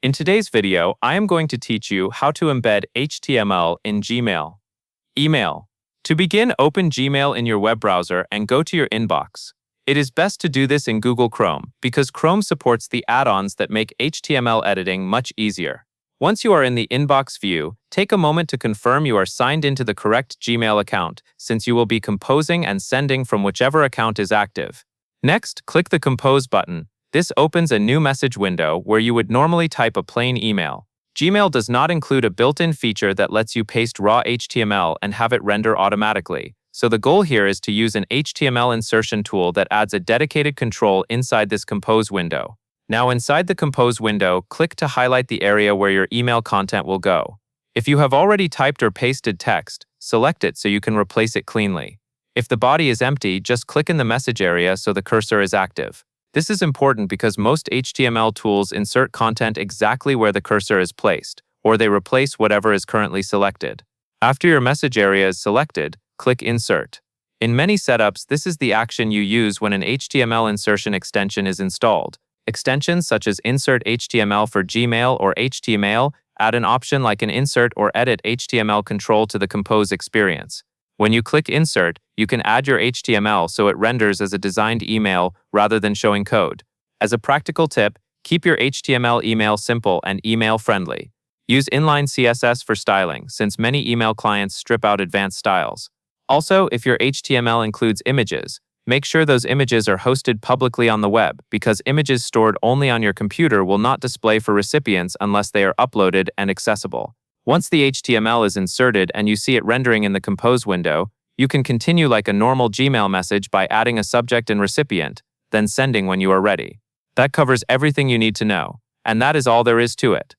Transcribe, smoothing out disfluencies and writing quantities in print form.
In today's video, I am going to teach you how to embed HTML in Gmail. Email. To begin, open Gmail in your web browser and go to your inbox. It is best to do this in Google Chrome because Chrome supports the add-ons that make HTML editing much easier. Once you are in the inbox view, take a moment to confirm you are signed into the correct Gmail account, since you will be composing and sending from whichever account is active. Next, click the Compose button. This opens a new message window where you would normally type a plain email. Gmail does not include a built-in feature that lets you paste raw HTML and have it render automatically, so the goal here is to use an HTML insertion tool that adds a dedicated control inside this Compose window. Now inside the Compose window, click to highlight the area where your email content will go. If you have already typed or pasted text, select it so you can replace it cleanly. If the body is empty, just click in the message area so the cursor is active. This is important because most HTML tools insert content exactly where the cursor is placed, or they replace whatever is currently selected. After your message area is selected, click Insert. In many setups, this is the action you use when an HTML insertion extension is installed. Extensions such as Insert HTML for Gmail or HTML add an option like an Insert or Edit HTML control to the Compose experience. When you click Insert, you can add your HTML so it renders as a designed email rather than showing code. As a practical tip, keep your HTML email simple and email-friendly. Use inline CSS for styling, since many email clients strip out advanced styles. Also, if your HTML includes images, make sure those images are hosted publicly on the web, because images stored only on your computer will not display for recipients unless they are uploaded and accessible. Once the HTML is inserted and you see it rendering in the Compose window, you can continue like a normal Gmail message by adding a subject and recipient, then sending when you are ready. That covers everything you need to know, and that is all there is to it.